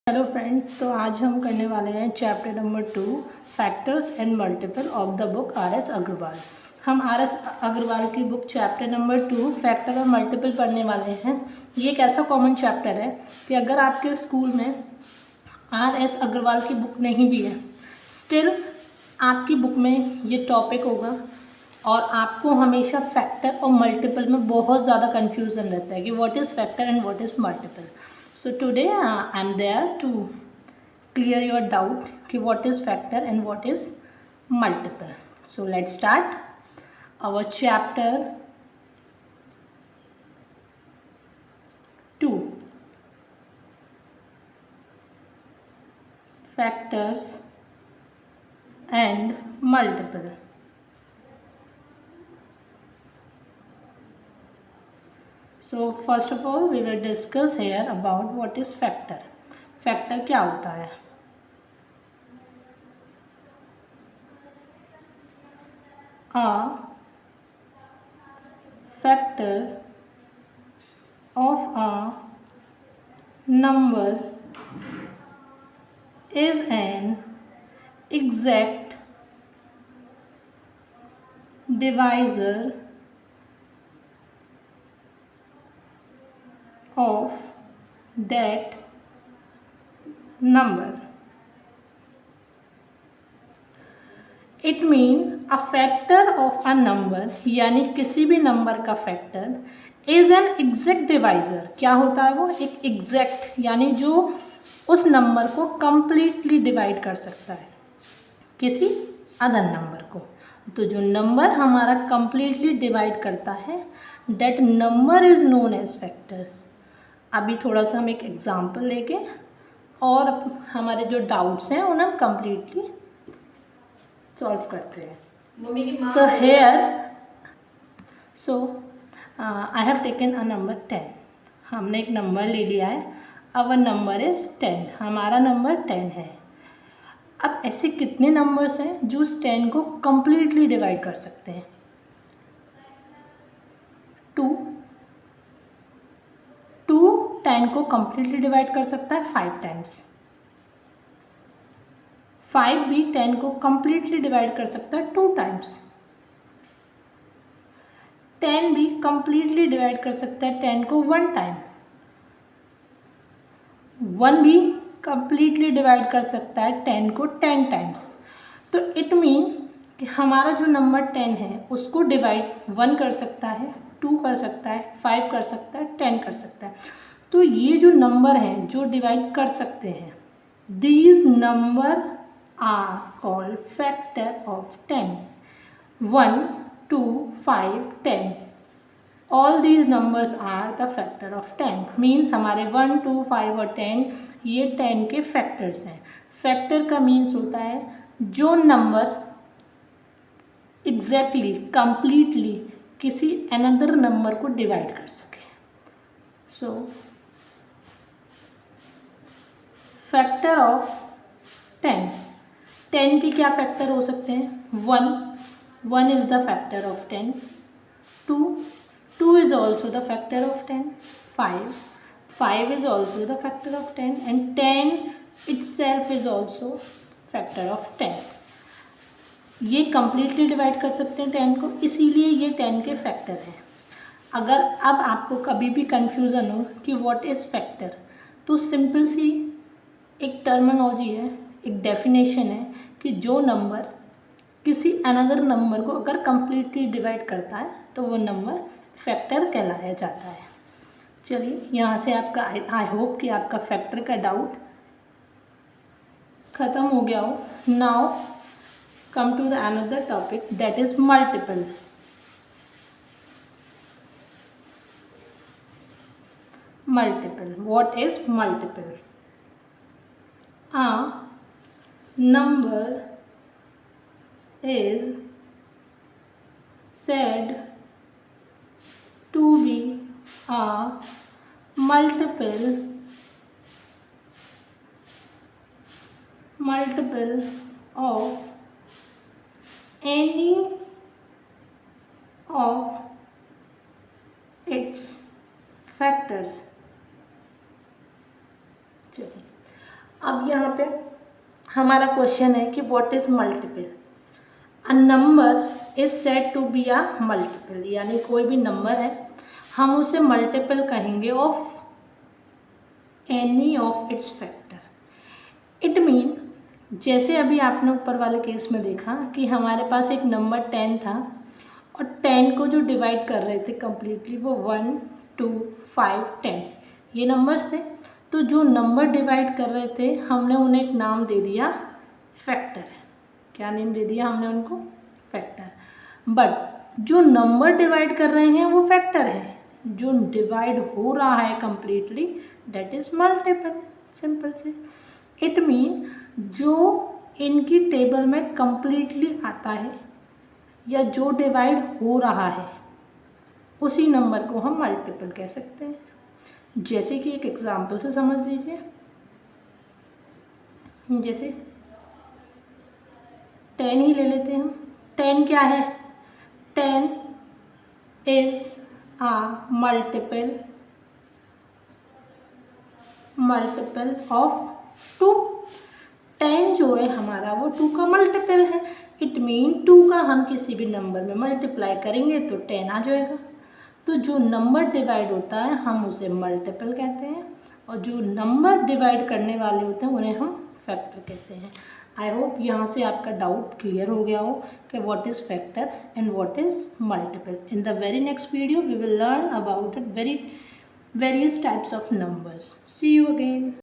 Hello friends, तो आज हम करने वाले हैं chapter number 2 factors and multiple of the book R S. Agarwal. हम आर.एस. अग्रवाल की बुक चैप्टर नंबर 2 फैक्टर और मल्टीपल पढ़ने वाले हैं। ये एक ऐसा कॉमन चैप्टर है कि अगर आपके स्कूल में आर.एस. अग्रवाल की बुक नहीं भी है, स्टिल आपकी बुक में ये टॉपिक होगा और आपको हमेशा फैक्टर और मल्टीपल में बहुत ज़्यादा कन्फ्यूज़न रहता है कि what is factor and what is multiple. So today I am there to clear your doubt कि what is factor and what is multiple. So let's start our chapter 2, factors and multiple. So first of all we will discuss here about what is factor. Factor क्या होता है? A factor of a number is an exact divisor of that number. It means a factor of a number यानी किसी भी number का factor is an exact divisor. क्या होता है वो? एक एग्जैक्ट यानी जो उस नंबर को कंप्लीटली डिवाइड कर सकता है किसी अदर नंबर को। तो जो नंबर हमारा कंप्लीटली डिवाइड करता है that number is known age factor. अभी थोड़ा सा हम एक एग्जाम्पल लेके और हमारे जो डाउट्स हैं उन्हें हम कंप्लीटली सॉल्व करते हैं। So here, so I have taken a number 10. हमने एक नंबर ले लिया है। Our number is 10. हमारा नंबर 10 है। अब ऐसे कितने नंबर्स हैं जो उस 10 को कंप्लीटली डिवाइड कर सकते हैं? 2 10 को कंप्लीटली डिवाइड कर सकता है 5 टाइम्स। 5 भी 10 को कंप्लीटली डिवाइड कर सकता है 2 टाइम्स। 10 भी कंप्लीटली डिवाइड कर सकता है 10 को 1 टाइम। 1 भी कंप्लीटली डिवाइड कर सकता है 10 को 10 टाइम्स। तो इट मीन कि हमारा जो नंबर 10 है उसको डिवाइड 1 कर सकता है, 2 कर सकता है, 5 कर सकता है, 10 कर सकता है। तो ये जो नंबर हैं जो डिवाइड कर सकते हैं, these number are called factor of 10। 1, 2, 5, 10, all these numbers are the factor of 10। Means हमारे 1, 2, 5 और 10 ये 10 के फैक्टर्स हैं। फैक्टर का मीन्स होता है जो नंबर एग्जैक्टली कंप्लीटली किसी अनदर नंबर को डिवाइड कर सके। सो फैक्टर ऑफ 10, 10 के क्या फैक्टर हो सकते हैं? 1 is the factor of 10, 2 is also the factor of 10, 5 is also the factor of 10 and 10 itself is also factor of 10। ये completely डिवाइड कर सकते हैं 10 को, इसीलिए ये 10 के फैक्टर हैं। अगर अब आपको कभी भी कन्फ्यूज़न हो कि व्हाट इज़ फैक्टर, तो सिंपल सी एक टर्मिनोलॉजी है, एक डेफिनेशन है कि जो नंबर किसी अनदर नंबर को अगर कंप्लीटली डिवाइड करता है तो वो नंबर फैक्टर कहलाया जाता है। चलिए यहाँ से आपका आई होप कि आपका फैक्टर का डाउट ख़त्म हो गया हो। Now come to the another topic that is multiple. Multiple, what is multiple? A number is said to be a multiple of any of its factors। चलिए अब यहाँ पे हमारा क्वेश्चन है कि what is multiple. A number is said to be a multiple, यानी कोई भी नंबर है हम उसे मल्टीपल कहेंगे of any of its factor. It mean, जैसे अभी आपने ऊपर वाले केस में देखा कि हमारे पास एक नंबर 10 था और 10 को जो डिवाइड कर रहे थे कंप्लीटली वो 1 2 5 10 ये नंबर्स थे। तो जो नंबर डिवाइड कर रहे थे हमने उन्हें एक नाम दे दिया फैक्टर है। क्या नेम दे दिया हमने उनको? फैक्टर। बट जो नंबर डिवाइड कर रहे हैं वो फैक्टर है, जो डिवाइड हो रहा है completely that is multiple. Simple से इट मीन जो इनकी टेबल में कंप्लीटली आता है या जो डिवाइड हो रहा है उसी नंबर को हम मल्टीपल कह सकते हैं। जैसे कि एक एग्जांपल से समझ लीजिए, जैसे 10 ही ले लेते हैं हम। 10 क्या है? 10 इज a मल्टीपल ऑफ 2। 10 जो है हमारा वो 2 का मल्टीपल है। इट मीन 2 का हम किसी भी नंबर में मल्टीप्लाई करेंगे तो 10 आ जाएगा। तो जो नंबर डिवाइड होता है हम उसे मल्टीपल कहते हैं और जो नंबर डिवाइड करने वाले होते हैं उन्हें हम फैक्टर कहते हैं। आई होप यहाँ से आपका डाउट क्लियर हो गया हो कि what is factor and what is multiple. In the very next video we will learn about it various types of numbers. See you again.